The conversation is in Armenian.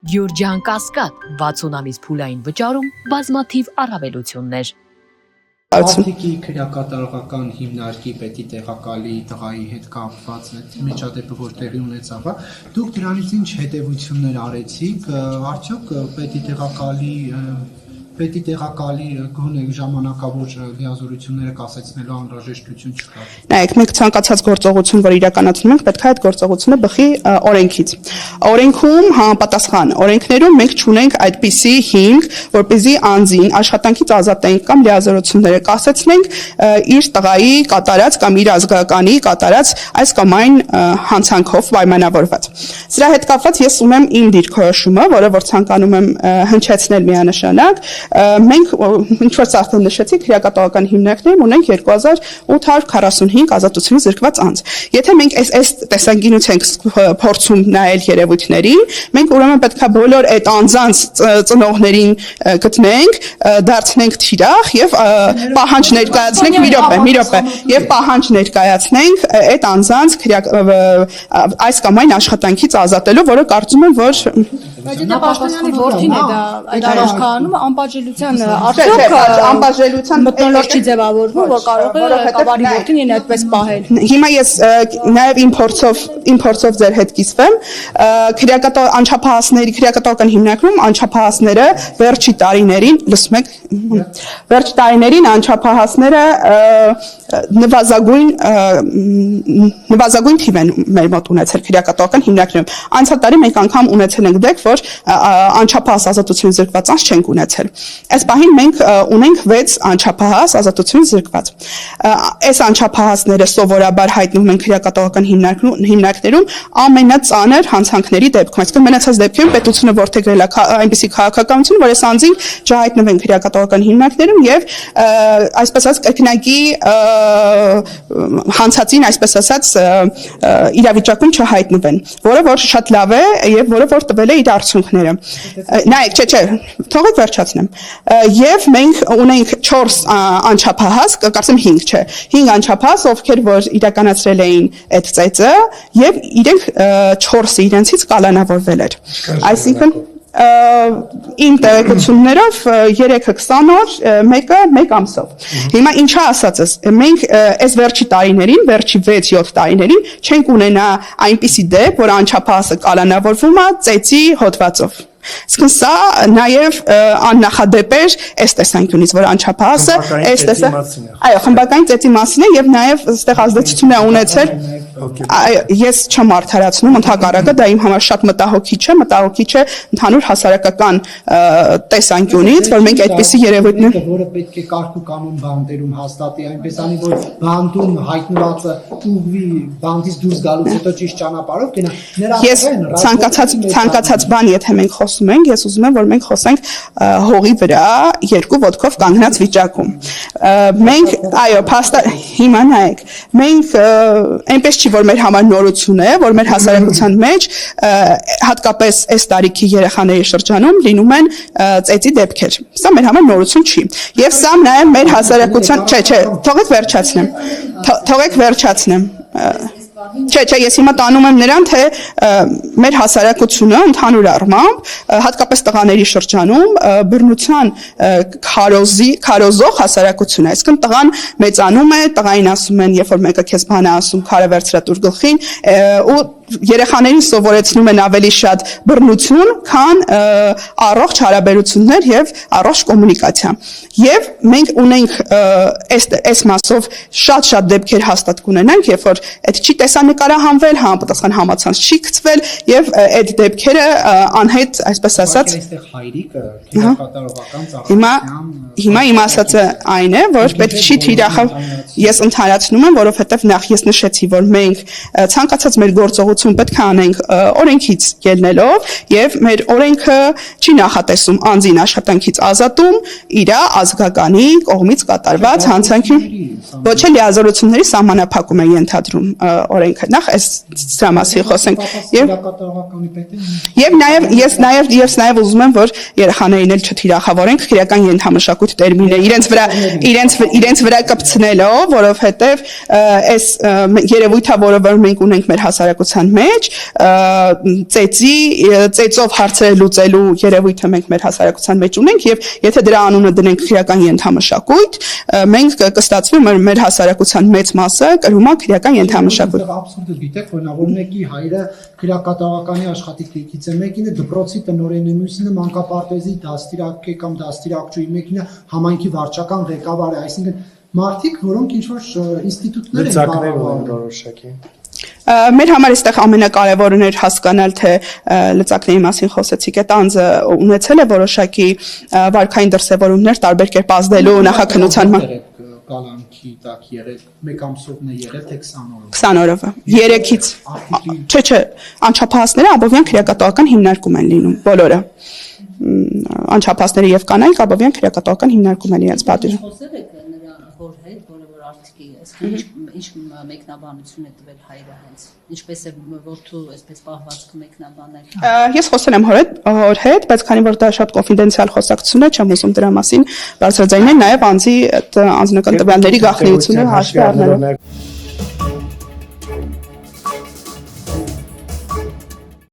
Գյուրջան Կասկադ 60 ամիս փուլային վճարում բազմաթիվ առավելություններ։ Արտիկի քրեակատարողական հիմնարկի պետի տեղակալի տղայի հետ կապված միջադեպը որ տեղի ունեցավ, դուք դրանից ինչ հետևություններ արեցիք, արդյոք պետի տեղակալի գոնե ժամանակավոր լիազորությունները կասեցնելու անհրաժեշտություն չկա։ Նայեք, մենք ցանկացած գործողություն, որ իրականացնում ենք, պետք է այդ գործողությունը բխի օրենքից։ Օրենքում համապատասխան օրենքներում մենք չունենք այդպիսի հիմք, որպեսզի անձին աշխատանքից ազատենք կամ լիազորությունները կասեցնենք իր տղայի կատարած կամ իր ազգականի կատարած այս կամ այն հանցանքով պայմանավորված։ Սրա հետ կապված ես ունեմ իմ դիրքորոշումը, որը որ ցանկանում եմ հնչեցնել միանշանակ։ Մենք ինչ որ արդեն նշեցի քրեակատարողական հիմնարկներում ունենք 2845 ազատությունից զրկված անձ։ Եթե մենք այս տեսանկյունից ենք փորձում նայել երևույթներին, մենք ուրեմն պետքա բոլոր այդ անձանց ծնողներին գտնենք, դարձնենք թիրախ եւ պահանջ ներկայացնենք մի րոպե եւ պահանջ ներկայացնենք այդ անձանց այս կամ այն աշխատանքից ազատելու, որը կարծում եմ որ Բայց դա Պաշտոնյանի որդին է դա այդ առողջանում անպատժելիության արդյոք անպատժելիության մթնոլորտ չի ձևավորվում, որ կարող է կավարի որդին իրեն այդպես պահել։ Հիմա ես նաև իմ փորձով ձեր հետ կիսվեմ, քրեակատարողական հիմնարկում անչափահասները վերջի տարիներին, լսում եք, վերջի տարիներին անչափահասները նվազագույն թիվ են մեր մոտ ունեցել քրեակատարողական հիմնարկներում։ Անցյալ տարի մենք անգամ ունեցել ենք դեպք, որ անչափահաս ազատությունից զրկված անձ չենք ունեցել։ Այս պահին մենք ունենք 6 անչափահաս ազատությունից զրկված։ Այս անչափահասները սովորաբար հայտնվում են քրեակատարողական հիմնարկներում ամենածանր հանցանքների դեպքում։ Այսինքն մնացած դեպքերում պետությունը որդեգրել է այնպիսի քաղաքականություն, որ այս անձին չհայտնվեն քրեակատարողական հիմնարկներում եւ այսպես ասած կրկնակի հանցածին այսպես ասած իրավիճակում չհայտնվեն, որը որ շատ լավ է եւ որը որ տվել է իր արդյունքները։ Նայեք, չէ, թողեք վերջացնեմ։ Եվ մենք ունենք 4 անչափահաս, կարծեմ 5, չէ, 5 անչափահաս, ովքեր որ իրականացրել էին այդ ծեծը եւ իրենք 4-ը իրենցից կալանավորվել էր։ Այսինքն իմ տեղեկություններով 3-ը 20 օր, մեկը 1 ամսով։ Հիմա ինչա ասածս, մենք այս վերջի տարիներին, վերջի 6-7 տարիներին չենք ունենա այնպիսի դեպք, որ անչափահասը կալանավորվում է ծեծի հոդվածով։ Իսկ սա նաև աննախադեպ էր այս տեսանկյունից, որ անչափահասը այս այո, խմբակային ծեծի մասին է եւ նաև այստեղ ազդեցություն է ունեցել։ Ես չեմ արդարացնում, ընդհակառակը դա իմ համար շատ մտահոգիչ է ընդհանուր հասարակական տեսանկյունից, որ մենք այդպիսի երևույթներ, որը պետք է կարգ ու կանոն բանտերում հաստատի, այնպես անի որ բանտում հայտնվածը ուղղվի բանտից դուրս գալուց հետո ճիշտ ճանապարհով գնա։ Ես ցանկացած բան, եթե մենք խոսում ենք, ես ուզում եմ, որ մենք խոսենք հողի վրա երկու ոտքով կանգնած վիճակում։ Մենք, այո, հիմա նայեք, մենք այնպես չի, որ մեր համար նորություն է, որ մեր հասարակության մեջ հատկապես այս տարիքի երեխաների շրջանում լինում են ծեծի դեպքեր։ Սա մեր համար նորություն չի։ Եվ սա նաև մեր հասարակության, չէ, թողեք վերջացնեմ։ Չէ, ես հիմա տանում եմ նրան, թե մեր հասարակությունը ընդհանուր առմամբ, հատկապես տղաների շրջանում բռնության քարոզող հասարակություն է։ Այսինքն տղան մեծանում է, տղային ասում են, երբ որ մեկը քեզ բան է ասում, քարը վերցրա տուր գլխին, ու երեխաներին սովորեցնում են ավելի շատ բռնություն, քան առողջ հարաբերություններ եւ առողջ կոմունիկացիա։ Եվ մենք ունենք այս մասով շատ դեպքեր հաստատ կունենանք, երբ որ այդ չի տեսանկարահանվել, համապատասխան համացանց չի գծվել եւ այդ դեպքերը անհետ, այսպես ասած, հիմա իմ ասածը այն է, որ պետք չի թիրախը ես ընդհանրացնում եմ, որովհետեւ նախ ես նշեցի, որ մենք ցանկացած մեր գործողություն պետք է անենք օրենքից ելնելով եւ մեր օրենքը չի նախատեսում անձին աշխատանքից ազատում իր ազգականի կողմից կատարված հանցանքի ոչ էլ լիազորությունների սահմանափակում է ենթադրում օրենքը նախ այս դրա մասին խոսենք եւ նաեւ ես նաեւ ուզում եմ որ երեխաներին էլ չթիրախավորենք քրեական ենթամշակույթ համակույտ տերմին է իրենց վրա կպցնելով, որովհետև այս երևույթը, որը որ մենք ունենք մեր հասարակության մեջ, ծեծով հարցերը լուծելու երևույթը մենք մեր հասարակության մեջ ունենք եւ եթե դրա անունը դնենք քրեական ենթամշակույթ, մենք կստացվի մեր հասարակության մեծ մասը կրում է քրեական ենթամշակույթ։ Աբսուրդը գիտեք, որ մեկի հայրը քրեակատաղականի աշխատիկից է, մեկինը դպրոցի տնօրենն է, մյուսինը մանկապարտեզի դաստիարակ է կամ դաստիարակչուի, մեկինը համայնքի վարչական ղեկավար է, այսինքն մարդիկ, որոնք ինչ-որ ինստիտուտներ են որոշակի։ Մեր համար այստեղ ամենակարևորն էր հասկանալ, թե լծակների մասին խոսեցիք, այդ անձը ունեցել է որոշակի վարքային դրսևորումներ տարբեր կերպ ազդելու նախաքննության կալանքի տակ եղել, մեկ ամսովն է եղել, թե 20 օրովը, 3-ից, չէ, անչափահասները ամբողջովին քրեակատողական հիմնարկում են լինում, բոլորը, անչափահասները եւ կանայք ամբողջովին քրեակատողական հիմնարկում են իրենց պատիժը։ Խոսել եք նրա հոր հետ, որը որ արդյոք ինչ մեկնաբանություն է տվել հայրը հենց, ինչպես է որդու այսպես պահվածքը մեկնաբանել։ Ես խոսել եմ հոր հետ, բայց քանի որ դա շատ կոնֆիդենցիալ խոսակցություն է, չեմ ուզում դրա մասին բարձրաձայնել, նաև անձի այդ անձնական տվյալների գաղտնիությունը հաշվի առնելով։